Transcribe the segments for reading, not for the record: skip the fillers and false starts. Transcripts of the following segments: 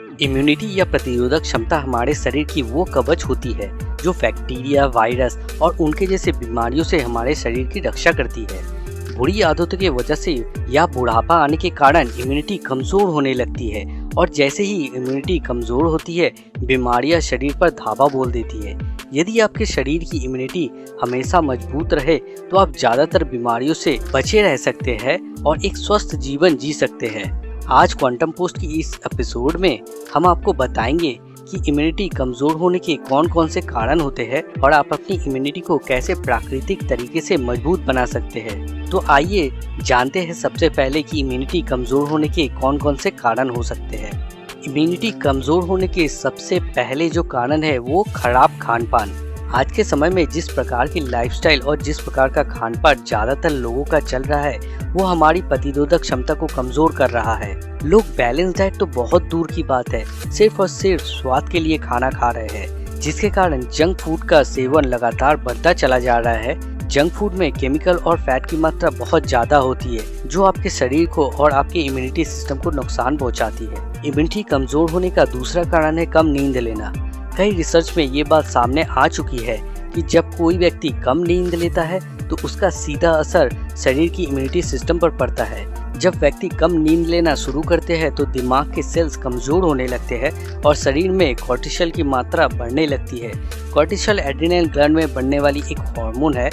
Immunity या प्रतिरोधक क्षमता हमारे शरीर की वो कवच होती है जो बैक्टीरिया, वायरस और उनके जैसे बीमारियों से हमारे शरीर की रक्षा करती है। बुरी आदतों की वजह से या बुढ़ापा आने के कारण इम्यूनिटी कमजोर होने लगती है और जैसे ही इम्यूनिटी कमजोर होती है, बीमारियां शरीर पर धावा बोल देती है। यदि आपके शरीर की इम्यूनिटी हमेशा मजबूत रहे तो आप ज्यादातर बीमारियों से बचे रह सकते हैं और एक स्वस्थ जीवन जी सकते हैं। आज क्वांटम पोस्ट की इस एपिसोड में हम आपको बताएंगे कि इम्यूनिटी कमजोर होने के कौन कौन से कारण होते हैं और आप अपनी इम्यूनिटी को कैसे प्राकृतिक तरीके से मजबूत बना सकते हैं। तो आइए जानते हैं सबसे पहले कि इम्यूनिटी कमजोर होने के कौन कौन से कारण हो सकते हैं। इम्यूनिटी कमजोर होने के सबसे पहले जो कारण है वो खराब खान पान। आज के समय में जिस प्रकार की लाइफस्टाइल और जिस प्रकार का खान पान ज्यादातर लोगों का चल रहा है वो हमारी प्रतिरोधक क्षमता को कमजोर कर रहा है। लोग बैलेंस डाइट तो बहुत दूर की बात है, सिर्फ और सिर्फ स्वाद के लिए खाना खा रहे हैं, जिसके कारण जंक फूड का सेवन लगातार बढ़ता चला जा रहा है। जंक फूड में केमिकल और फैट की मात्रा बहुत ज्यादा होती है जो आपके शरीर को और आपके इम्यूनिटी सिस्टम को नुकसान पहुंचाती है। इम्यूनिटी कमजोर होने का दूसरा कारण है कम नींद लेना। कई रिसर्च में ये बात सामने आ चुकी है कि जब कोई व्यक्ति कम नींद लेता है तो उसका सीधा असर शरीर की इम्यूनिटी सिस्टम पर पड़ता है। जब व्यक्ति कम नींद लेना शुरू करते हैं तो दिमाग के सेल्स कमजोर होने लगते हैं और शरीर में कॉर्टिसोल की मात्रा बढ़ने लगती है। कॉर्टिसोल एड्रेनल ग्लैंड में बढ़ने वाली एक हार्मोन है।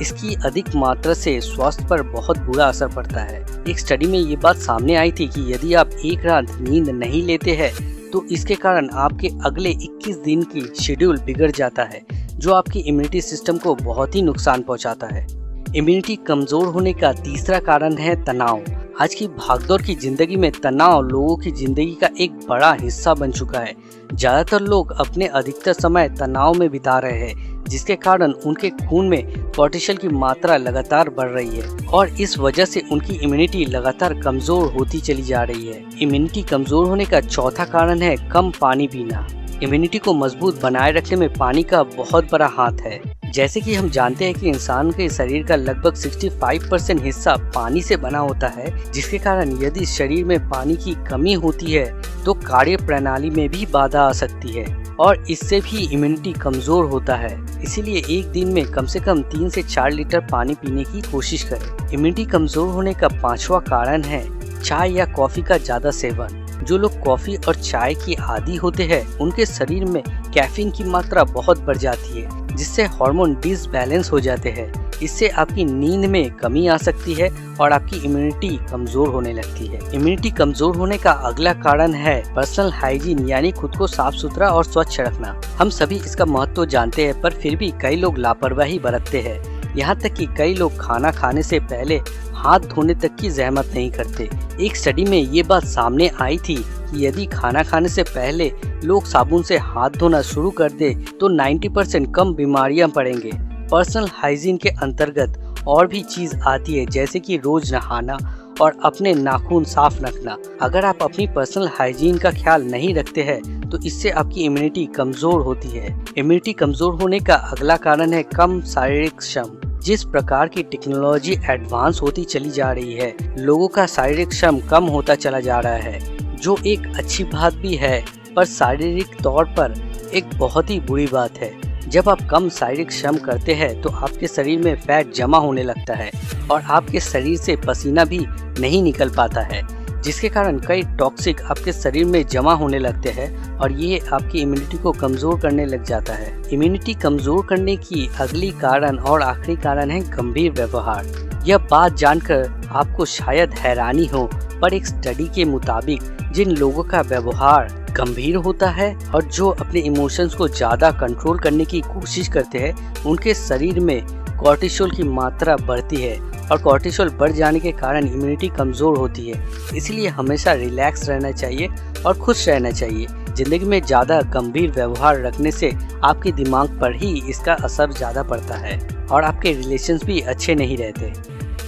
इसकी अधिक मात्रा से स्वास्थ्य पर बहुत बुरा असर पड़ता है। एक स्टडी में ये बात सामने आई थी कि यदि आप एक रात नींद नहीं लेते हैं तो इसके कारण आपके अगले 21 दिन की शेड्यूल बिगड़ जाता है जो आपकी इम्यूनिटी सिस्टम को बहुत ही नुकसान पहुंचाता है। इम्यूनिटी कमजोर होने का तीसरा कारण है तनाव। आज की भागदौड़ की जिंदगी में तनाव लोगों की जिंदगी का एक बड़ा हिस्सा बन चुका है। ज्यादातर लोग अपने अधिकतर समय तनाव में बिता रहे हैं, जिसके कारण उनके खून में कॉर्टिसोल की मात्रा लगातार बढ़ रही है और इस वजह से उनकी इम्यूनिटी लगातार कमजोर होती चली जा रही है। इम्यूनिटी कमजोर होने का चौथा कारण है कम पानी पीना। इम्यूनिटी को मजबूत बनाए रखने में पानी का बहुत बड़ा हाथ है। जैसे कि हम जानते हैं कि इंसान के शरीर का लगभग 65% हिस्सा पानी से बना होता है, जिसके कारण यदि शरीर में पानी की कमी होती है तो कार्य प्रणाली में भी बाधा आ सकती है और इससे भी इम्यूनिटी कमजोर होता है। इसीलिए एक दिन में कम से कम 3 से 4 लीटर पानी पीने की कोशिश करें। इम्यूनिटी कमजोर होने का पांचवा कारण है चाय या कॉफी का ज्यादा सेवन। जो लोग कॉफी और चाय की आदी होते हैं उनके शरीर में कैफीन की मात्रा बहुत बढ़ जाती है, जिससे हार्मोन डिसबैलेंस हो जाते हैं। इससे आपकी नींद में कमी आ सकती है और आपकी इम्यूनिटी कमजोर होने लगती है। इम्यूनिटी कमजोर होने का अगला कारण है पर्सनल हाइजीन, यानी खुद को साफ सुथरा और स्वच्छ रखना। हम सभी इसका महत्व जानते हैं, पर फिर भी कई लोग लापरवाही बरतते हैं। यहाँ तक कि कई लोग खाना खाने से पहले हाथ धोने तक की जहमत नहीं करते। एक स्टडी में ये बात सामने आई थी कि यदि खाना खाने से पहले लोग साबुन से हाथ धोना शुरू कर दे तो 90% कम बीमारियां पड़ेंगे। पर्सनल हाइजीन के अंतर्गत और भी चीज आती है, जैसे कि रोज नहाना और अपने नाखून साफ रखना। अगर आप अपनी पर्सनल हाइजीन का ख्याल नहीं रखते हैं तो इससे आपकी इम्यूनिटी कमजोर होती है। इम्यूनिटी कमजोर होने का अगला कारण है कम शारीरिक श्रम। जिस प्रकार की टेक्नोलॉजी एडवांस होती चली जा रही है, लोगों का शारीरिक श्रम कम होता चला जा रहा है, जो एक अच्छी बात भी है पर शारीरिक तौर पर एक बहुत ही बुरी बात है। जब आप कम शारीरिक श्रम करते हैं तो आपके शरीर में फैट जमा होने लगता है और आपके शरीर से पसीना भी नहीं निकल पाता है, जिसके कारण कई टॉक्सिक आपके शरीर में जमा होने लगते हैं और ये आपकी इम्यूनिटी को कमजोर करने लग जाता है। इम्यूनिटी कमजोर करने की अगली कारण और आखिरी कारण है गंभीर व्यवहार। यह बात जानकर आपको शायद हैरानी हो, पर एक स्टडी के मुताबिक जिन लोगों का व्यवहार गंभीर होता है और जो अपने इमोशंस को ज्यादा कंट्रोल करने की कोशिश करते हैं, उनके शरीर में कॉर्टिसोल की मात्रा बढ़ती है और कॉर्टिसोल बढ़ जाने के कारण इम्यूनिटी कमजोर होती है। इसलिए हमेशा रिलैक्स रहना चाहिए और खुश रहना चाहिए। जिंदगी में ज्यादा गंभीर व्यवहार रखने से आपके दिमाग पर ही इसका असर ज्यादा पड़ता है और आपके रिलेशंस भी अच्छे नहीं रहते।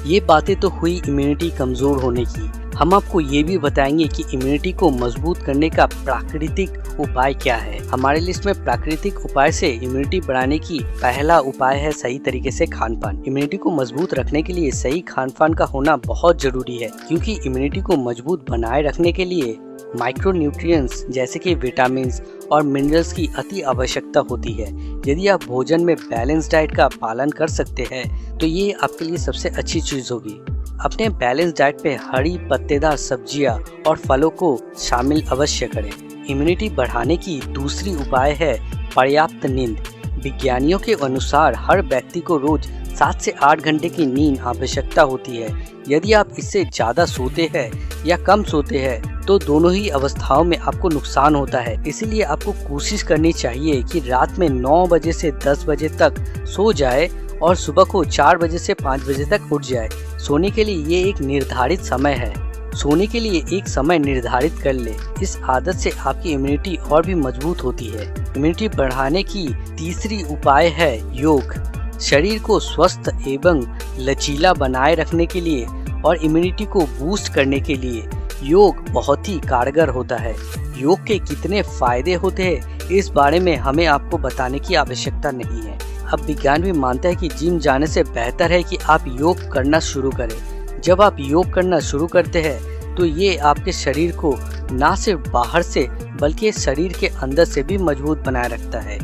ये बातें तो हुई इम्यूनिटी कमजोर होने की। हम आपको ये भी बताएंगे कि इम्यूनिटी को मजबूत करने का प्राकृतिक उपाय क्या है। हमारे लिस्ट में प्राकृतिक उपाय से इम्यूनिटी बढ़ाने की पहला उपाय है सही तरीके से खान पान। इम्यूनिटी को मजबूत रखने के लिए सही खान पान का होना बहुत जरूरी है, क्योंकि इम्यूनिटी को मजबूत बनाए रखने के लिए माइक्रोन्यूट्रिएंट्स जैसे कि विटामिन और मिनरल्स की अति आवश्यकता होती है। यदि आप भोजन में बैलेंस डाइट का पालन कर सकते हैं तो ये आपके लिए सबसे अच्छी चीज़ होगी। अपने बैलेंस डाइट पे हरी पत्तेदार सब्जियां और फलों को शामिल अवश्य करें। इम्यूनिटी बढ़ाने की दूसरी उपाय है पर्याप्त नींद। विज्ञानियों के अनुसार हर व्यक्ति को रोज 7 से 8 घंटे की नींद आवश्यकता होती है। यदि आप इससे ज़्यादा सोते हैं या कम सोते हैं तो दोनों ही अवस्थाओं में आपको नुकसान होता है। इसीलिए आपको कोशिश करनी चाहिए कि रात में 9 बजे से 10 बजे तक सो जाए और सुबह को 4 बजे से 5 बजे तक उठ जाए। सोने के लिए ये एक निर्धारित समय है। सोने के लिए एक समय निर्धारित कर ले। इस आदत से आपकी इम्यूनिटी और भी मजबूत होती है। इम्यूनिटी बढ़ाने की तीसरी उपाय है योग। शरीर को स्वस्थ एवं लचीला बनाए रखने के लिए और इम्यूनिटी को बूस्ट करने के लिए योग बहुत ही कारगर होता है। योग के कितने फायदे होते हैं इस बारे में हमें आपको बताने की आवश्यकता नहीं है। अब विज्ञान भी मानता है कि जिम जाने से बेहतर है कि आप योग करना शुरू करें। जब आप योग करना शुरू करते हैं तो ये आपके शरीर को ना सिर्फ बाहर से बल्कि शरीर के अंदर से भी मजबूत बनाए रखता है।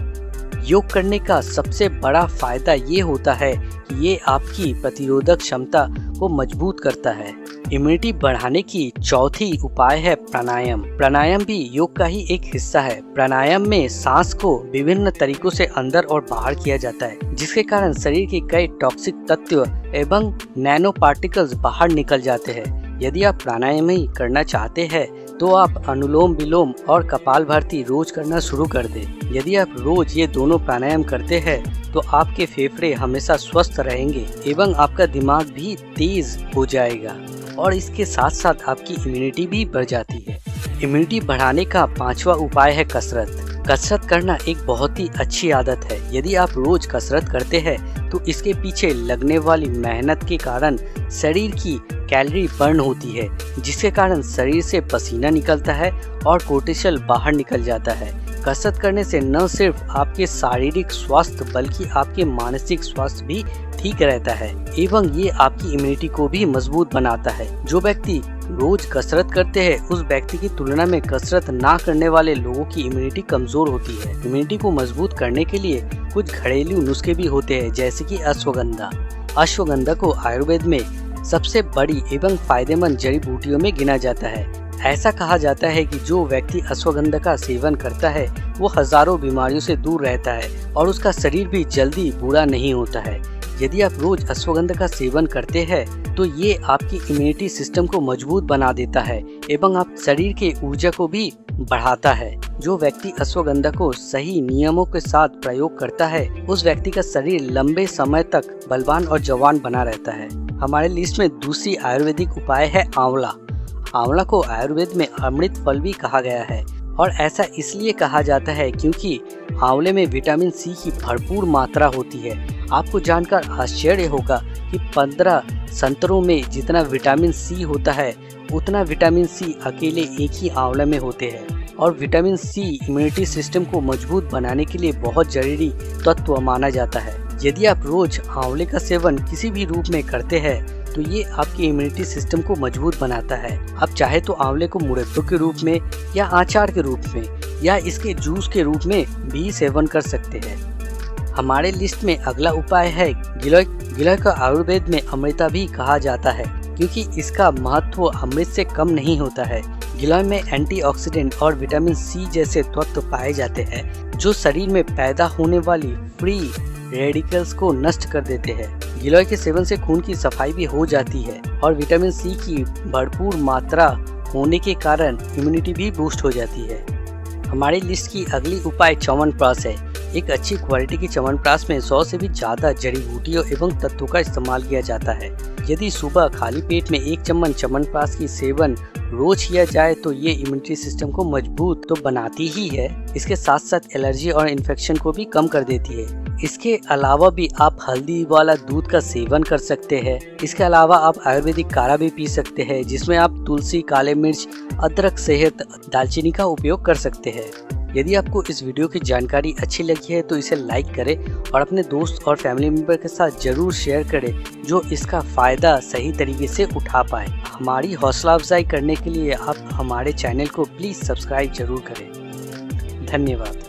योग करने का सबसे बड़ा फायदा ये होता है कि ये आपकी प्रतिरोधक क्षमता को मजबूत करता है। इम्यूनिटी बढ़ाने की चौथी उपाय है प्राणायाम। प्राणायाम भी योग का ही एक हिस्सा है। प्राणायाम में सांस को विभिन्न तरीकों से अंदर और बाहर किया जाता है, जिसके कारण शरीर के कई टॉक्सिक तत्व एवं नैनो पार्टिकल्स बाहर निकल जाते हैं। यदि आप प्राणायाम ही करना चाहते हैं तो आप अनुलोम विलोम और कपालभाति रोज करना शुरू कर दें। यदि आप रोज ये दोनों प्राणायाम करते हैं तो आपके फेफड़े हमेशा स्वस्थ रहेंगे एवं आपका दिमाग भी तेज हो जाएगा और इसके साथ साथ आपकी इम्यूनिटी भी बढ़ जाती है। इम्यूनिटी बढ़ाने का पांचवा उपाय है कसरत। कसरत करना एक बहुत ही अच्छी आदत है। यदि आप रोज कसरत करते हैं तो इसके पीछे लगने वाली मेहनत के कारण शरीर की कैलोरी बर्न होती है, जिसके कारण शरीर से पसीना निकलता है और कोर्टिसोल बाहर निकल जाता है। कसरत करने से न सिर्फ आपके शारीरिक स्वास्थ्य बल्कि आपके मानसिक स्वास्थ्य भी ठीक रहता है एवं ये आपकी इम्यूनिटी को भी मजबूत बनाता है। जो व्यक्ति रोज कसरत करते हैं उस व्यक्ति की तुलना में कसरत ना करने वाले लोगों की इम्यूनिटी कमजोर होती है। इम्यूनिटी को मजबूत करने के लिए कुछ घरेलू नुस्खे भी होते हैं, जैसे कि अश्वगंधा। अश्वगंधा को आयुर्वेद में सबसे बड़ी एवं फायदेमंद जड़ी बूटियों में गिना जाता है। ऐसा कहा जाता है कि जो व्यक्ति अश्वगंधा का सेवन करता है वो हजारों बीमारियों से दूर रहता है और उसका शरीर भी जल्दी बूढ़ा नहीं होता है। यदि आप रोज अश्वगंधा का सेवन करते हैं तो ये आपकी इम्यूनिटी सिस्टम को मजबूत बना देता है एवं आप शरीर के ऊर्जा को भी बढ़ाता है। जो व्यक्ति अश्वगंधा को सही नियमों के साथ प्रयोग करता है उस व्यक्ति का शरीर लंबे समय तक बलवान और जवान बना रहता है। हमारे लिस्ट में दूसरी आयुर्वेदिक उपाय है आंवला। आंवला को आयुर्वेद में अमृत फल भी कहा गया है और ऐसा इसलिए कहा जाता है क्योंकि आंवले में विटामिन सी की भरपूर मात्रा होती है। आपको जानकर आश्चर्य होगा कि 15 संतरों में जितना विटामिन सी होता है उतना विटामिन सी अकेले एक ही आंवले में होते हैं और विटामिन सी इम्यूनिटी सिस्टम को मजबूत बनाने के लिए बहुत जरूरी तत्व माना जाता है। यदि आप रोज आंवले का सेवन किसी भी रूप में करते हैं तो ये आपकी इम्यूनिटी सिस्टम को मजबूत बनाता है। आप चाहे तो आंवले को मुरब्बे के रूप में या अचार के रूप में या इसके जूस के रूप में भी सेवन कर सकते हैं। हमारे लिस्ट में अगला उपाय है गिलोय। गिलोय का आयुर्वेद में अमृता भी कहा जाता है क्योंकि इसका महत्व अमृत से कम नहीं होता है। गिलोय में एंटीऑक्सीडेंट और विटामिन सी जैसे तत्व पाए जाते हैं जो शरीर में पैदा होने वाली फ्री रेडिकल्स को नष्ट कर देते हैं। गिलोय के सेवन से खून की सफाई भी हो जाती है और विटामिन सी की भरपूर मात्रा होने के कारण इम्यूनिटी भी बूस्ट हो जाती है। हमारी लिस्ट की अगली उपाय च्यवनप्राश है। एक अच्छी क्वालिटी की च्यवनप्राश में 100 से भी ज्यादा जड़ी बूटियों एवं तत्वों का इस्तेमाल किया जाता है। यदि सुबह खाली पेट में 1 चम्मच च्यवनप्राश की सेवन रोज किया जाए तो ये इम्यूनिटी सिस्टम को मजबूत तो बनाती ही है, इसके साथ साथ एलर्जी और इन्फेक्शन को भी कम कर देती है। इसके अलावा भी आप हल्दी वाला दूध का सेवन कर सकते हैं। इसके अलावा आप आयुर्वेदिक काढ़ा भी पी सकते हैं जिसमें आप तुलसी, काले मिर्च, अदरक, शहद, दालचीनी का उपयोग कर सकते हैं। यदि आपको इस वीडियो की जानकारी अच्छी लगी है तो इसे लाइक करें और अपने दोस्त और फैमिली मेम्बर के साथ ज़रूर शेयर करें जो इसका फ़ायदा सही तरीके से उठा पाए। हमारी हौसला अफजाई करने के लिए आप हमारे चैनल को प्लीज़ सब्सक्राइब जरूर करें। धन्यवाद।